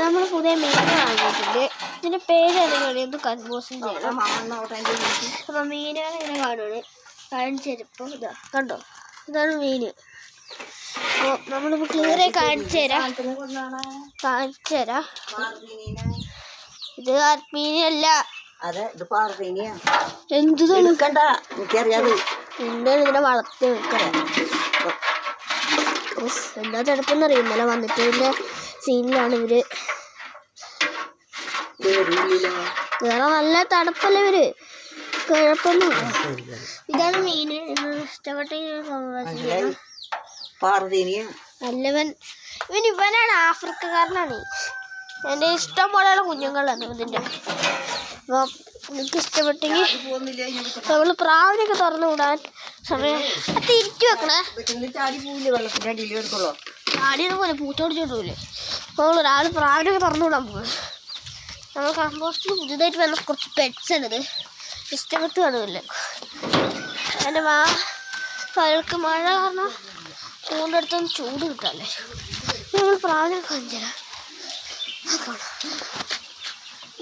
നമ്മൾ പുതിയ മീൻ വാങ്ങിയിട്ടുണ്ട്. ഇതിൻ്റെ പേര് എന്തെങ്കിലും കൺഫ്യൂഷൻ ചെയ്യണം. അപ്പം മീനുകൾ ഇങ്ങനെ കാണുകയാണ്. കാണിച്ചപ്പോൾ ഇതാ കണ്ടോ, ഇതാണ് മീൻ. അപ്പോൾ നമ്മളിപ്പോൾ ക്ലിയറായി കാണിച്ചു തരാം. ഇത് മീനല്ല, എന്താണ് എന്താണ് ഇതിനെ വളർത്തി വെക്കണം. എന്താ തടുപ്പെന്നറിയും. ഇന്നലെ വന്നിട്ട് ഇതിൻ്റെ സീനിലാണ് ഇവര്. വേറെ നല്ല തണുപ്പല്ലേ ഇവര്, കുഴപ്പമൊന്നുമില്ല. ഇതാണ് മീൻ. ഇഷ്ടപ്പെട്ട ഇവനാണ് ആഫ്രിക്കക്കാരനാണ്. എൻ്റെ ഇഷ്ടം പോലെയുള്ള കുഞ്ഞുങ്ങളാണ് ഇതിൻ്റെ. അപ്പോൾ നിങ്ങൾക്ക് ഇഷ്ടപ്പെട്ടെങ്കിൽ നമ്മൾ പ്രാവിനൊക്കെ തുറന്നു വിടാൻ സമയം തിരിച്ചു വെക്കണേ. ചാടിയൊന്നും പോലെ പൂച്ചോടിച്ചോട്ടൂല്ലേ. അപ്പോൾ ഒരാൾ പ്രാവിനൊക്കെ തുറന്നു വിടാൻ പോകും. നമ്മൾ കമ്പോസ്റ്റിൽ പുതിയതായിട്ട് വന്ന കുറച്ച് പെറ്റ്സ് ആണിത്. ഇഷ്ടപ്പെട്ട് കാണുമല്ലേ. എൻ്റെ പകൾക്ക് മഴ കാരണം ചൂടിൻ്റെ അടുത്തൊന്ന് ചൂട് കിട്ടാല്ലേ. നമ്മൾ പ്രാവിനൊക്കെ കാണിച്ചുതരാം.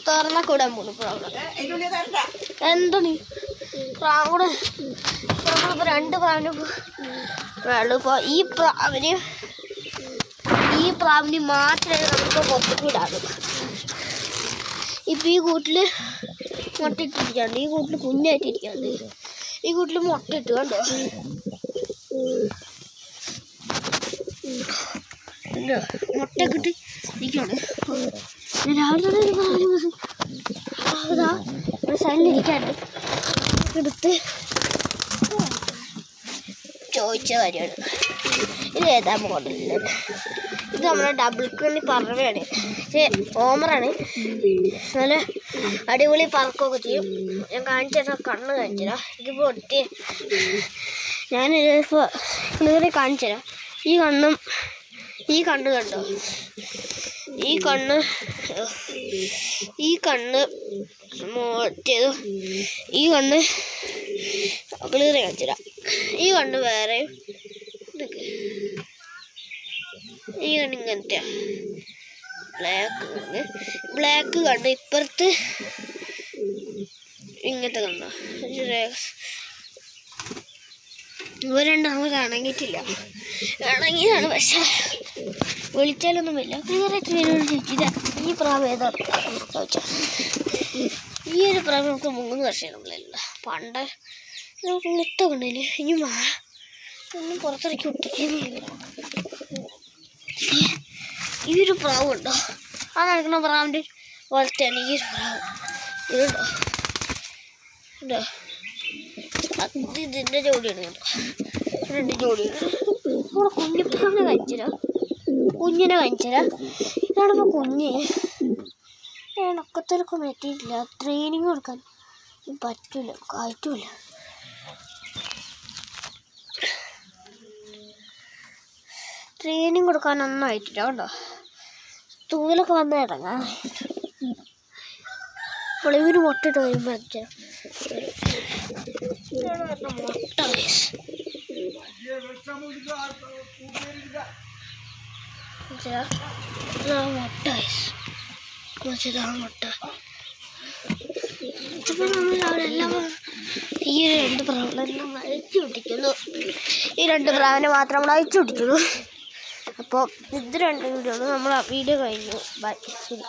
തുറന്ന കൂടാൻ പോകുന്നു പ്രാവ്. എന്താണ് പ്രാവ് കൂടെ നമ്മളിപ്പോൾ 2 പ്രാവിന് വേളു. ഇപ്പോൾ ഈ പ്രാവിന് മാത്രമേ നമുക്ക് പൊക്കിടാറ്. ഇപ്പം ഈ കൂട്ടിൽ മുട്ടയിട്ടിരിക്കാണ്ട്, ഈ കൂട്ടിൽ കുഞ്ഞായിട്ടിരിക്കാണ്ട്, ഈ കൂട്ടിൽ മുട്ടയിട്ട് കണ്ടോ. മുട്ടയൊക്കെ ഇട്ട് ഇരിക്കുകയാണ്. രാവിലെ ഒരു സൈഡിലിരിക്കാണ്ട് എടുത്ത് ചോദിച്ച കാര്യമാണ്. ഇത് ഏതാ മോഡലുള്ളത്? ഇത് നമ്മുടെ ഡബിൾ കണ്ണി പറവയാണ്. ഓമറാണ്. നല്ല അടിപൊളി പറക്കുകയൊക്കെ ചെയ്യും. ഞാൻ കാണിച്ചുതരാം, കണ്ണ് കാണിച്ചുതരാം. ഇതിപ്പോൾ ഒട്ടി ഞാനിപ്പോൾ ക്ലിയറി കാണിച്ചുതരാം. ഈ കണ്ണ് കണ്ടോ, ഈ കണ്ണ് മറ്റേത്, ഈ കണ്ണ് ക്ലിയർ കാണിച്ചുതരാം. ഈ കണ്ണ് വേറെ, ഈ കണ്ണ് ഇങ്ങനത്തെ ബ്ലാക്ക് കണ്ണ്. ഇപ്പുറത്ത് ഇങ്ങനത്തെ കണ്ണോ. ഇവ രണ്ടും നമ്മൾ ഇണങ്ങിയിട്ടില്ല. ഇണങ്ങിയതാണ്, പക്ഷെ വിളിച്ചാലൊന്നുമില്ല. ക്ലിയറായിട്ട് വരുന്നത് ചോദിച്ചാൽ ഈ പ്രാവ് ഏതാണ് ചോദിച്ചാൽ, ഈ ഒരു പ്രാവ് നമുക്ക് 3 വർഷം നമ്മളില്ല. പണ്ട് നമുക്ക് മുട്ട കൊണ്ടില്ല. ഇനി ഒന്നും പുറത്തിറക്കി വിട്ടില്ല. ഈ ഒരു പ്രാവ് ഉണ്ടോ, ആ നടക്കുന്ന പ്രാവിൻ്റെ പോലത്തെയാണ് ഈ ഒരു പ്രാവ്. ഇതുണ്ടോ, ഉണ്ടോ, ഇതിൻ്റെ ജോഡിയാണ് കേട്ടോ. 2 ജോഡിയാണ്. നമ്മുടെ കുഞ്ഞിപ്പാവിനെ കാണിച്ചുതരാം. ഇതാണിപ്പോൾ കുഞ്ഞ്. ഇണക്കത്തിലൊക്കെ പറ്റിയിട്ടില്ല. ട്രെയിനിങ് കൊടുക്കാൻ പറ്റില്ല, ആയിട്ടുമില്ല. ട്രെയിനിങ് കൊടുക്കാനൊന്നും ആയിട്ടില്ല കേട്ടോ. തൂലൊക്കെ വന്ന് ഇറങ്ങാം. അപ്പോൾ ഇവര് മുട്ടയിട്ട് വരുമ്പോൾ മുട്ട. അപ്പോൾ നമ്മൾ അവരെല്ലാം ഈ 2 പ്രാവിനെല്ലാം അഴിച്ചു വിട്ടിക്കുന്നു. ഈ 2 പ്രാവിനെ മാത്രം നമ്മൾ അഴിച്ചു വിട്ടിട്ടുള്ളൂ. അപ്പോൾ ഇത് 2 വീഡിയോ നമ്മൾ വീഡിയോ കഴിഞ്ഞു. ബൈ, ശരി.